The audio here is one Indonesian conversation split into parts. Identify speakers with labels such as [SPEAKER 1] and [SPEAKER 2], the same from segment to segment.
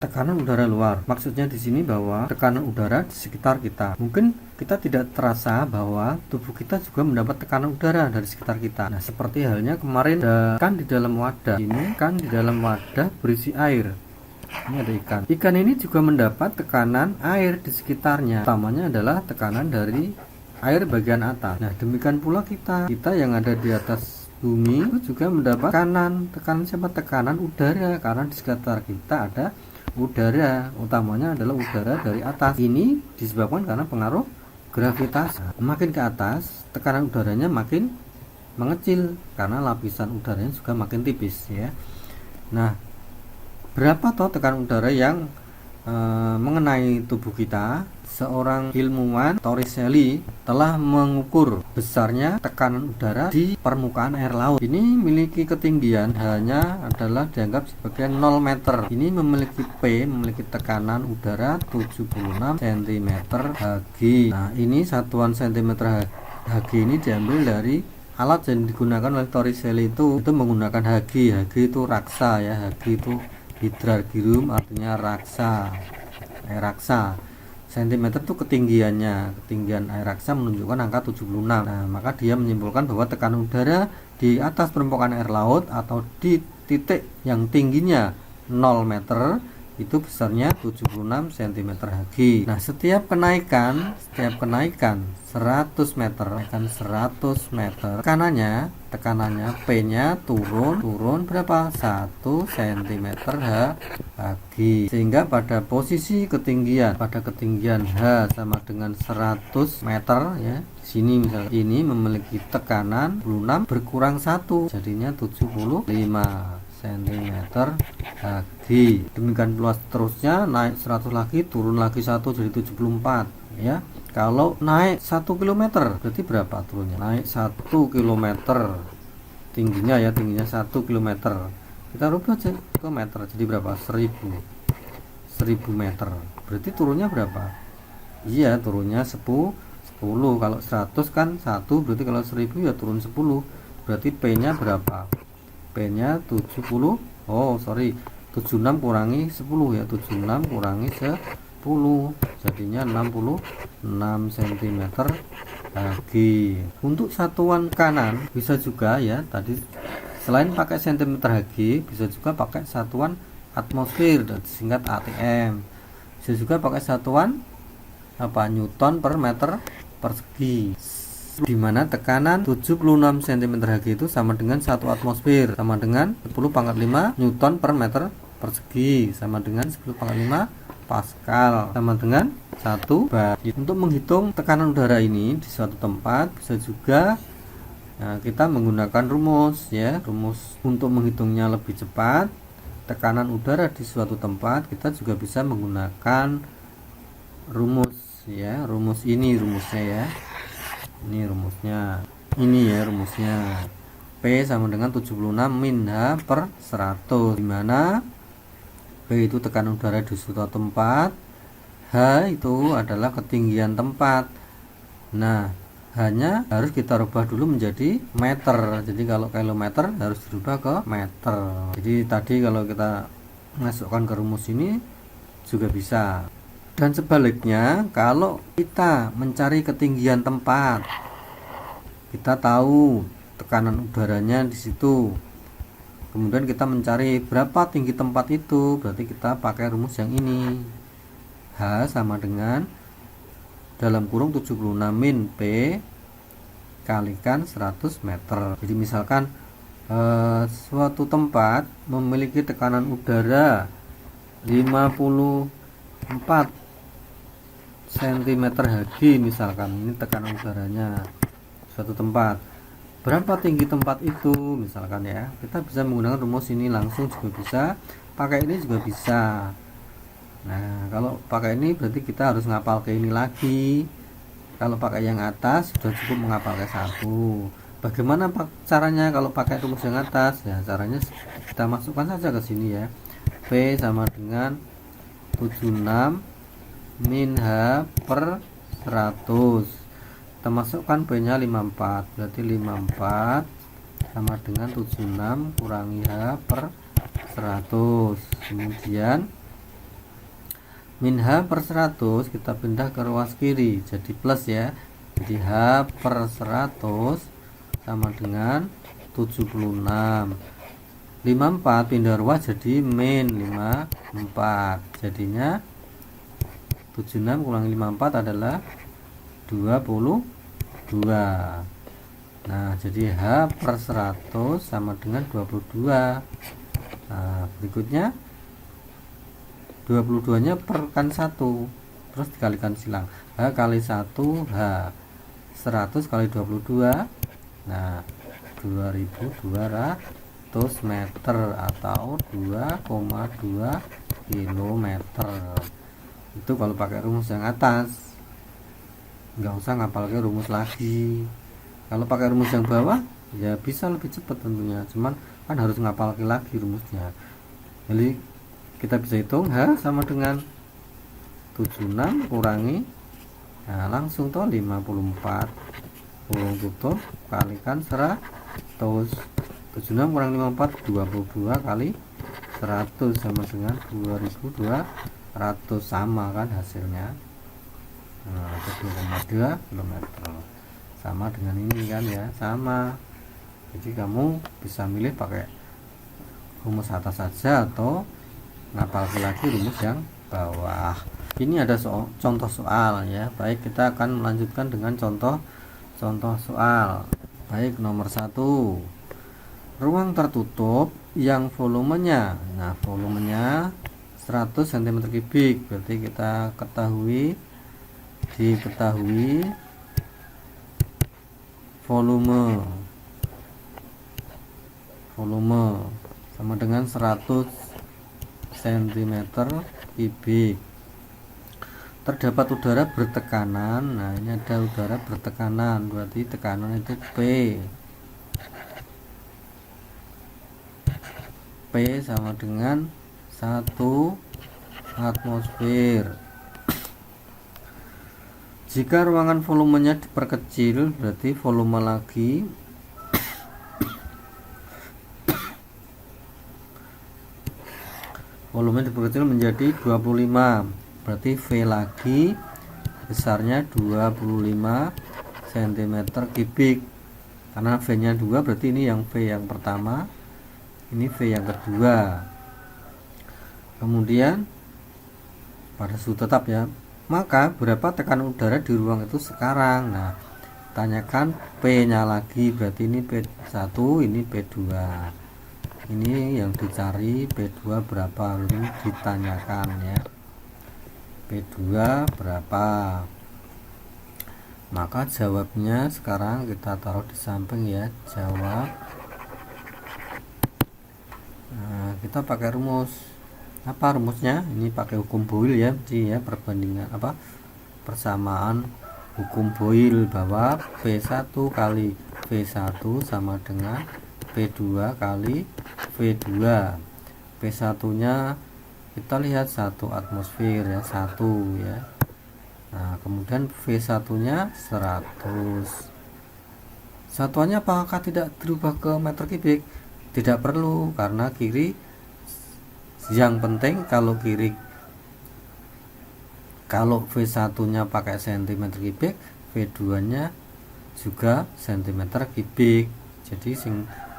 [SPEAKER 1] Tekanan udara luar. Maksudnya di sini bahwa tekanan udara di sekitar kita. Mungkin kita tidak terasa bahwa tubuh kita juga mendapat tekanan udara dari sekitar kita. Nah, seperti halnya kemarin kan di dalam wadah. Ini kan di dalam wadah berisi air. Ini ada ikan. Ikan ini juga mendapat tekanan air di sekitarnya. Utamanya adalah tekanan dari air bagian atas. Nah, demikian pula kita yang ada di atas bumi itu juga mendapat tekanan siapa? Tekanan udara, karena di sekitar kita ada udara, utamanya adalah udara dari atas. Ini disebabkan karena pengaruh gravitasi. Makin ke atas, tekanan udaranya makin mengecil karena lapisan udaranya juga makin tipis ya. Nah, berapa toh tekanan udara yang mengenai tubuh kita? Seorang ilmuwan Torricelli telah mengukur besarnya tekanan udara di permukaan air laut. Ini memiliki ketinggian hanya adalah dianggap sebagai 0 meter. Ini memiliki tekanan udara 76 cm Hg. Nah, ini satuan cm Hg ini diambil dari alat yang digunakan oleh Torricelli itu menggunakan Hg. Hg itu raksa ya. Hg itu hidrargyrum, artinya raksa. Air raksa. Sentimeter itu ketinggian air raksa menunjukkan angka 76. Nah, maka dia menyimpulkan bahwa tekanan udara di atas permukaan air laut atau di titik yang tingginya 0 meter itu besarnya 76 cm Hg. Nah, setiap kenaikan 100 meter, tekanannya P-nya turun berapa? 1 cm Hg. Sehingga pada posisi ketinggian H sama dengan 100 meter ya. Di sini misalnya ini memiliki tekanan 26 berkurang 1 jadinya 75 cm Hg. Demikian pula seterusnya, naik 100 lagi, turun lagi 1 jadi 74 ya. Kalau naik 1 km berarti berapa turunnya? Naik 1 km tingginya 1 km. Kita rubah aja ke meter jadi berapa? 1000 meter. Berarti turunnya berapa? Iya, turunnya 10. Kalau 100 kan 1, berarti kalau 1000 ya turun 10. Berarti P-nya berapa? P-nya 76 kurangi 10 ya. 76 kurangi 10 jadinya 66 cm Hg. Untuk satuan kanan bisa juga ya, tadi selain pakai cm Hg bisa juga pakai satuan atmosfer dan disingkat ATM. Bisa juga pakai satuan Newton per meter persegi, di mana tekanan 76 cm Hg itu sama dengan 1 atmosfer, sama dengan 10⁵ Newton per meter persegi, sama dengan 10⁵ Pascal, sama dengan 1 bar. Untuk menghitung tekanan udara ini di suatu tempat bisa juga kita menggunakan rumus ya. Rumus untuk menghitungnya lebih cepat tekanan udara di suatu tempat, kita juga bisa menggunakan rumus ya. Rumus ini rumusnya ya. Ini rumusnya. Ini ya rumusnya. P sama dengan 76 min H per 100, di mana P itu tekanan udara di suatu tempat, H itu adalah ketinggian tempat. Nah, hanya harus kita rubah dulu menjadi meter. Jadi kalau kilometer harus dirubah ke meter. Jadi tadi kalau kita masukkan ke rumus ini juga bisa. Dan sebaliknya, kalau kita mencari ketinggian tempat, kita tahu tekanan udaranya di situ. Kemudian kita mencari berapa tinggi tempat itu, berarti kita pakai rumus yang ini. H sama dengan dalam kurung 76 min P kalikan 100 meter. Jadi misalkan suatu tempat memiliki tekanan udara 54 cm Hg misalkan, ini tekanan udaranya suatu tempat. Berapa tinggi tempat itu misalkan ya, kita bisa menggunakan rumus ini langsung juga bisa, pakai ini juga bisa. Nah, kalau pakai ini berarti kita harus ngapal ke ini lagi. Kalau pakai yang atas sudah cukup menghafal ke 1. Bagaimana caranya kalau pakai rumus yang atas? Ya, caranya kita masukkan saja ke sini ya. P sama dengan 76 min H per 100. Kita masukkan P nya 54, berarti 54 sama dengan 76 kurangi H per 100. Kemudian min H per 100 kita pindah ke ruas kiri jadi plus ya, jadi H per 100 sama dengan 76. 54 pindah ruas jadi min 54, jadinya 76 kurangi 54 adalah 22. Nah jadi H per 100 sama dengan 22. Nah berikutnya 22 nya perkan 1 terus dikalikan silang, H kali 1 H 100 kali 22, nah 2200 meter atau 2,2 kilometer. Itu kalau pakai rumus yang atas, nggak usah ngapal ke rumus lagi. Kalau pakai rumus yang bawah ya bisa lebih cepat tentunya, cuman kan harus ngapal lagi rumusnya. Jadi kita bisa hitung H sama dengan 76 kurangi, nah langsung toh 54 kurung tutup kalikan 100. 76 kurang 54 22 kali 100 sama dengan 2200, sama kan hasilnya. Nah 2,2 km sama dengan ini kan ya, sama. Jadi kamu bisa milih pakai rumus atas saja atau ngapal lagi rumus yang bawah. Ini ada contoh soal ya. Baik, kita akan melanjutkan dengan contoh soal. Baik, nomor 1. Ruang tertutup yang volumenya, nah volumenya 100 cm3, berarti kita diketahui volume sama dengan 100 cm3. Terdapat udara bertekanan, nah ini ada udara bertekanan, berarti tekanan itu P sama dengan 1 atmosfer. Jika ruangan volumenya diperkecil, berarti volume lagi volume diperkecil menjadi 25, berarti V lagi besarnya 25 cm3, karena V nya 2, berarti ini yang V yang pertama, ini V yang kedua. Kemudian pada suhu tetap ya, maka berapa tekanan udara di ruang itu sekarang. Nah tanyakan P nya lagi, berarti ini P1, ini P2. Ini yang dicari P2 berapa, ini ditanyakan ya, P2 berapa. Maka jawabnya sekarang kita taruh di samping ya, jawab. Nah, kita pakai rumus. Apa rumusnya? Ini pakai hukum Boyle ya, jadi ya perbandingan persamaan hukum Boyle, bahwa P1 kali V1 sama dengan P2 kali V2. P1 nya kita lihat 1 atmosfer ya, 1 ya. Nah kemudian V1 nya 100. Satuannya apakah tidak berubah ke meter kubik? Tidak perlu, karena kiri yang penting kalau V1 nya pakai cm kubik, V2 nya juga cm kubik. Jadi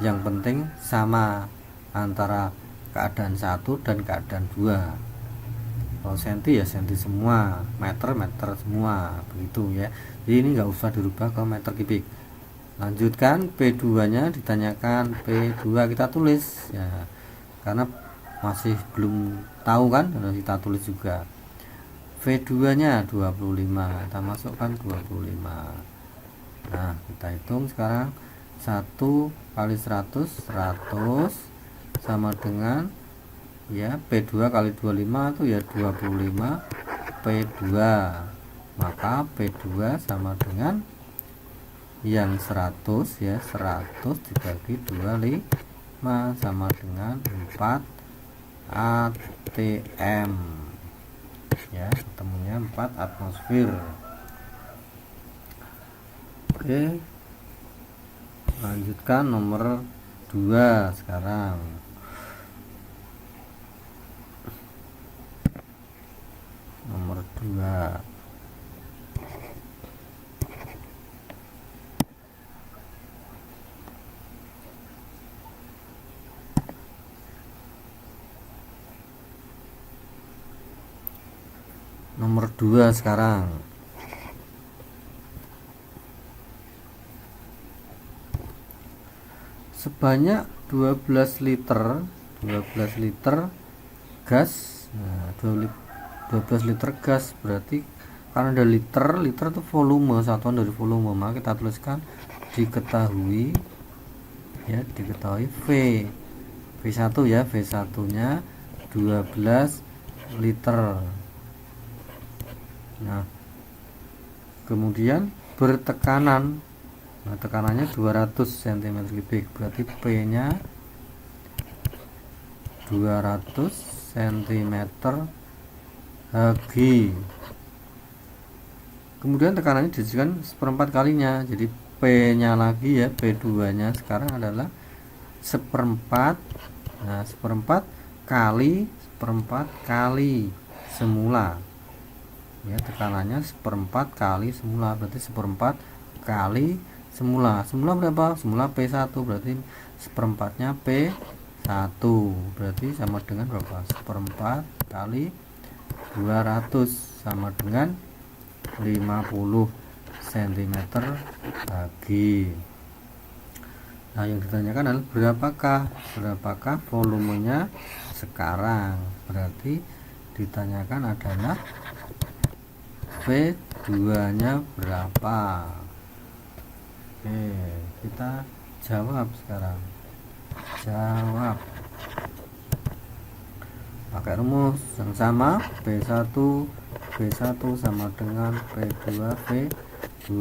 [SPEAKER 1] yang penting sama antara keadaan 1 dan keadaan 2. Kalau senti ya senti semua, meter semua, begitu ya. Jadi ini nggak usah dirubah ke meter kubik. Lanjutkan, P2 nya ditanyakan, P2 kita tulis ya, karena masih belum tahu kan, harus kita tulis juga. V2 nya 25, kita masukkan 25. Nah kita hitung sekarang, 1 kali 100 sama dengan ya P2 kali 25 itu ya 25 P2. Maka P2 sama dengan yang 100 ya, 100 dibagi 25 sama dengan 4 atm ya, ketemunya 4 atmosfer. Oke, lanjutkan nomor 2 sekarang. 2. Nomor 2 sekarang. Sebanyak 12 liter gas. Nah, 12 liter gas berarti karena ada liter itu volume, satuan dari volume, maka kita tuliskan diketahui V. V1 ya, V1 nya 12 liter. Nah, kemudian bertekanan. Nah, tekanannya 200 cm3, berarti P nya 200 cm3. Kemudian tekanannya dijadikan seperempat kalinya, jadi P nya lagi ya, P2 nya sekarang adalah seperempat. Nah, seperempat kali semula ya, tekanannya seperempat kali semula, berarti seperempat kali semula berapa? Semula P1, berarti seperempatnya P1, berarti sama dengan berapa? Seperempat kali 200 sama dengan 50 cm3. Nah, yang ditanyakan adalah berapakah volumenya sekarang, berarti ditanyakan adalah V2 nya berapa. Oke, kita jawab sekarang. Jawab pakai rumus yang sama, P1 sama dengan P2 V2.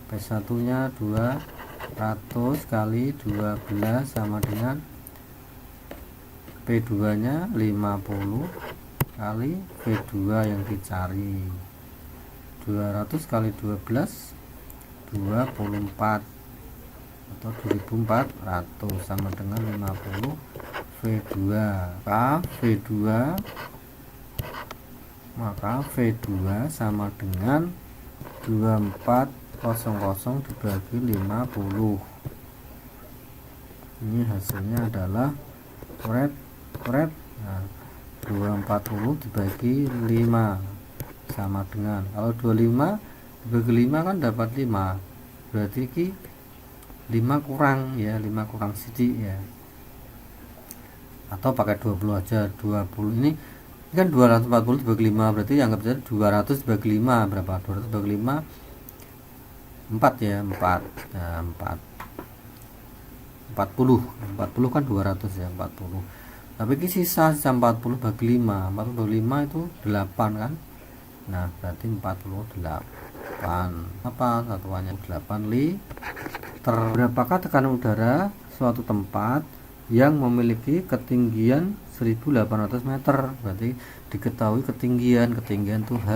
[SPEAKER 1] P1 nya 200 kali 12 sama dengan P2 nya 50 kali V2 yang dicari. 200 kali 12 24 atau 2400 sama dengan 50 V2. Maka V2 sama dengan 2400 dibagi 50. Ini hasilnya adalah nah, 240 dibagi 5 sama dengan, kalau 25 dibagi 5 kan dapat 5, berarti ki 5 kurang ya, 5 kurang sidik ya, atau pakai 20 aja. 20 ini kan 240 dibagi 5, berarti anggap saja 200 dibagi 5 berapa? 200 dibagi 5 4 ya, 4. Nah, 40 kan 200 ya, 40. Tapi ini sisa 40 bagi 5. 40 bagi 5 itu 8 kan. Nah, berarti 48. Apa satuannya? 8 liter. Berapakah tekanan udara suatu tempat yang memiliki ketinggian 1800 meter? Berarti diketahui ketinggian itu H,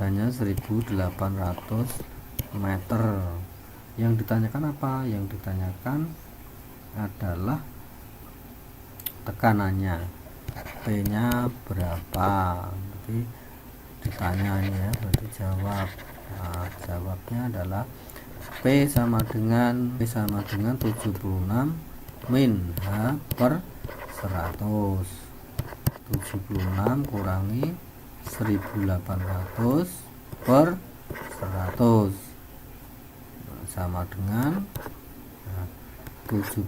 [SPEAKER 1] hanya 1800 meter. Yang ditanyakan apa? Yang ditanyakan adalah tekanannya, P nya berapa. Berarti ditanya ini ya, berarti jawab. Nah, jawabnya adalah P sama dengan 76 min H per 100. 76 kurangi 1800 per 100 sama dengan 76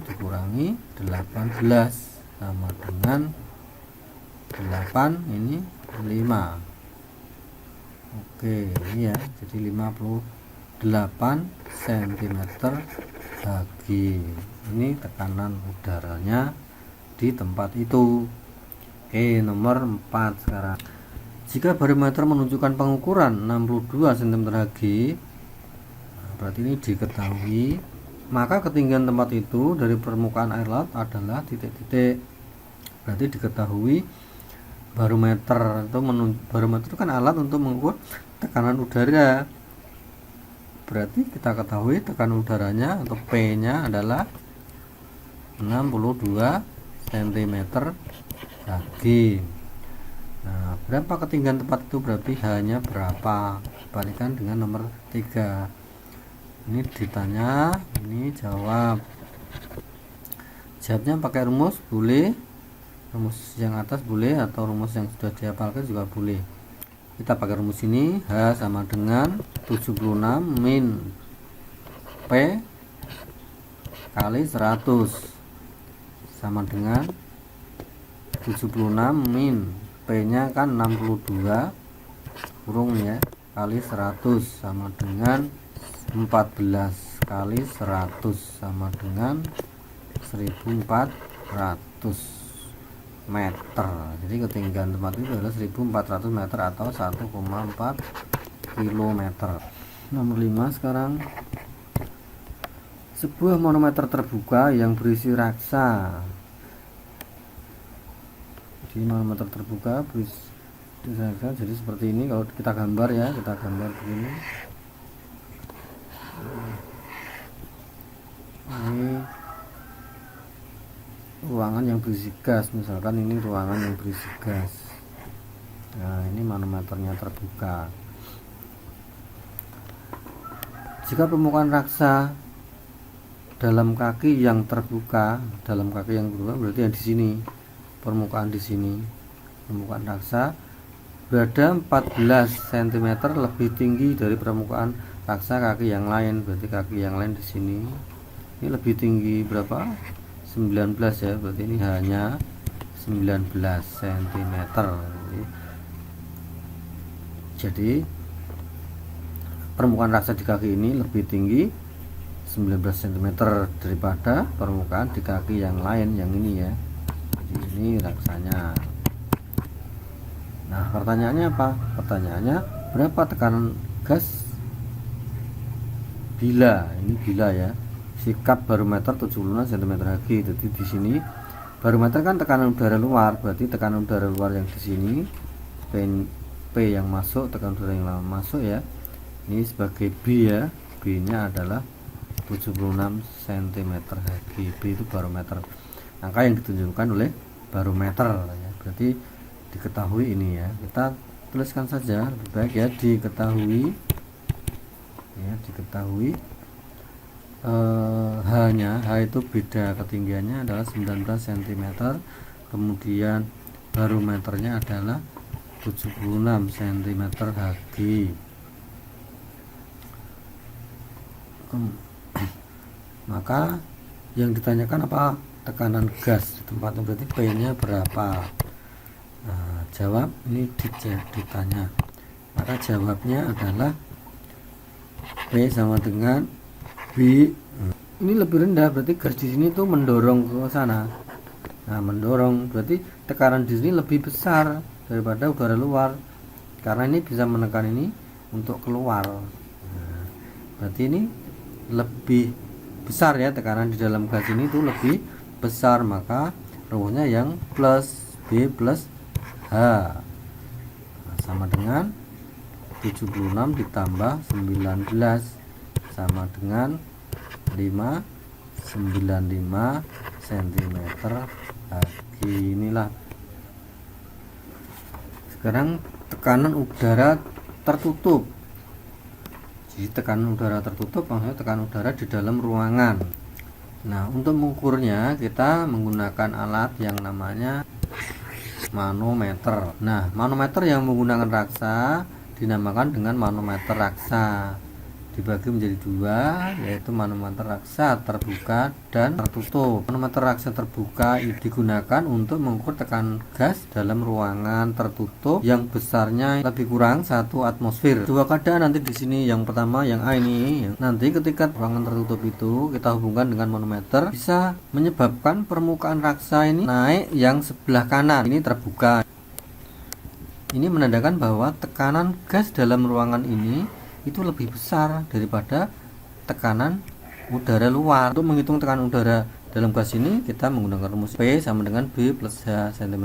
[SPEAKER 1] dikurangi 18 sama dengan 8, ini 5. Oke, ini ya, jadi 58 cm3. Ini tekanan udaranya di tempat itu. Oke, nomor 4 sekarang. Jika barometer menunjukkan pengukuran 62 cm3, berarti ini diketahui, maka ketinggian tempat itu dari permukaan air laut adalah titik-titik. Berarti diketahui barometer itu kan alat untuk mengukur tekanan udara. Berarti kita ketahui tekanan udaranya untuk P nya adalah 62 cm3. Nah, Berapa ketinggian tempat itu, berarti H-nya berapa, balikan dengan nomor 3. Ini ditanya, ini jawab. Jawabnya pakai rumus boleh, rumus yang atas boleh, atau rumus yang sudah dihafalkan juga boleh. Kita pakai rumus ini, H sama dengan 76 min P kali 100 sama dengan 76 min P nya kan 62 kurung ya kali 100 sama dengan 14 kali 100 sama dengan 1400 meter. Jadi ketinggian tempat itu adalah 1400 meter atau 1,4 kilometer. Nomor 5 sekarang. Sebuah manometer terbuka yang berisi raksa. Di manometer terbuka berisi raksa, jadi seperti ini. Kalau kita gambar ya, kita gambar begini. Ini ruangan yang berisi gas, misalkan ini ruangan yang berisi gas. Nah, ini manometernya terbuka. Jika permukaan raksa dalam kaki yang terbuka, berarti yang di sini, permukaan di sini, permukaan raksa berada 14 cm lebih tinggi dari permukaan raksa kaki yang lain. Berarti kaki yang lain di sini ini lebih tinggi berapa? 19 ya, berarti ini hanya 19 cm. Jadi permukaan raksa di kaki ini lebih tinggi 19 cm daripada permukaan di kaki yang lain, yang ini ya. Jadi ini raksanya. Nah, pertanyaannya apa? Pertanyaannya berapa tekanan gas bila, ini bila ya, sikap barometer 76 cm Hg. Jadi di sini barometer kan tekanan udara luar, berarti tekanan udara luar yang di sini P yang masuk, tekanan udara yang masuk ya. Ini sebagai B ya. B nya adalah 76 cm Hg. B itu barometer, angka yang ditunjukkan oleh barometer ya. Berarti diketahui ini ya, kita tuliskan saja, lebih baik ya, diketahui ya, diketahui H nya, H itu beda ketinggiannya adalah 19 cm, kemudian barometernya adalah 76 cm Hg. Maka yang ditanyakan apa? Tekanan gas di tempat itu, berarti P nya berapa? Nah, jawab ini ditanya, maka jawabnya adalah P sama dengan B. Ini lebih rendah, berarti gas di sini tuh mendorong ke sana. Nah, mendorong berarti tekanan di sini lebih besar daripada udara luar, karena ini bisa menekan ini untuk keluar. Nah, berarti ini lebih besar ya, tekanan di dalam gas ini tuh lebih besar, maka rumusnya yang plus B plus H. Nah, sama dengan 76 ditambah 19 sama dengan 595 cm Hg. Inilah sekarang tekanan udara tertutup. Jadi tekanan udara tertutup maksudnya tekanan udara di dalam ruangan. Nah, untuk mengukurnya kita menggunakan alat yang namanya manometer. Nah, manometer yang menggunakan raksa dinamakan dengan manometer raksa. Dibagi menjadi dua, yaitu manometer raksa terbuka dan tertutup. Manometer raksa terbuka digunakan untuk mengukur tekanan gas dalam ruangan tertutup yang besarnya lebih kurang 1 atmosfer. Dua keadaan nanti di sini. Yang pertama yang A ini, nanti ketika ruangan tertutup itu kita hubungkan dengan manometer, bisa menyebabkan permukaan raksa ini naik yang sebelah kanan, ini terbuka. Ini menandakan bahwa tekanan gas dalam ruangan ini itu lebih besar daripada tekanan udara luar. Untuk menghitung tekanan udara dalam gas ini kita menggunakan rumus P sama dengan B plus H cm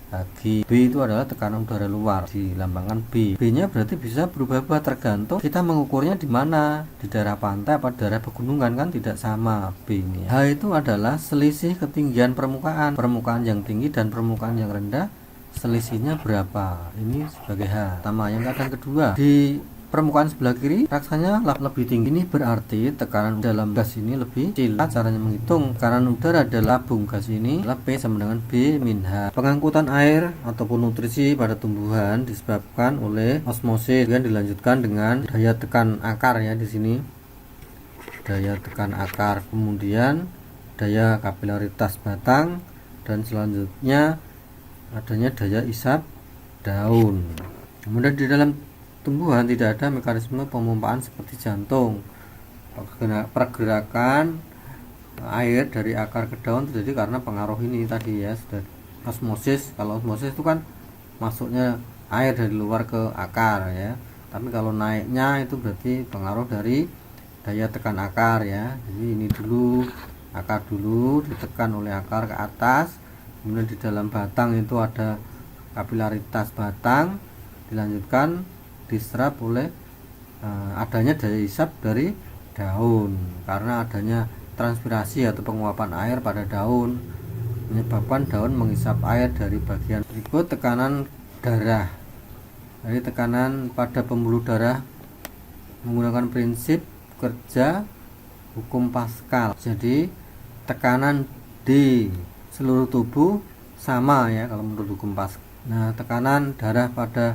[SPEAKER 1] Hg. B itu adalah tekanan udara luar, dilambangkan B. B nya berarti bisa berubah-ubah tergantung kita mengukurnya di mana, di daerah pantai apa daerah pegunungan, kan tidak sama B ini. H itu adalah selisih ketinggian permukaan yang tinggi dan permukaan yang rendah selisihnya berapa. Ini sebagai H pertama. Yang keadaan kedua, di permukaan sebelah kiri rasanya lebih tinggi. Ini berarti tekanan dalam gas ini lebih kecil. Caranya menghitung tekanan udara dalam tabung gas ini adalah P sama dengan B min H. Pengangkutan air ataupun nutrisi pada tumbuhan disebabkan oleh osmosis. Kemudian dilanjutkan dengan daya tekan akar ya di sini. Daya tekan akar, kemudian daya kapilaritas batang, dan selanjutnya adanya daya isap daun. Kemudian di dalam tumbuhan tidak ada mekanisme pemompaan seperti jantung. Pergerakan air dari akar ke daun terjadi karena pengaruh ini tadi ya, sudah osmosis. Kalau osmosis itu kan masuknya air dari luar ke akar ya, tapi kalau naiknya itu berarti pengaruh dari daya tekan akar ya. Jadi ini dulu akar dulu ditekan oleh akar ke atas, kemudian di dalam batang itu ada kapilaritas batang, dilanjutkan diserap oleh adanya daya isap dari daun. Karena adanya transpirasi atau penguapan air pada daun menyebabkan daun menghisap air dari bagian. Berikut tekanan darah. Jadi tekanan pada pembuluh darah menggunakan prinsip kerja hukum Pascal. Jadi tekanan di seluruh tubuh sama ya kalau menurut hukum Pascal. Nah, tekanan darah pada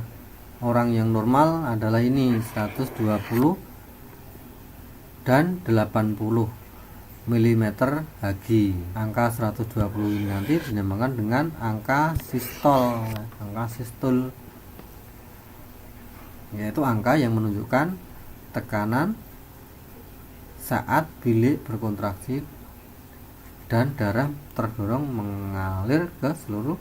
[SPEAKER 1] orang yang normal adalah ini 120 dan 80 mm Hg. Angka 120 ini nanti dinamakan dengan angka sistol. Angka sistol yaitu angka yang menunjukkan tekanan saat bilik berkontraksi dan darah terdorong mengalir ke seluruh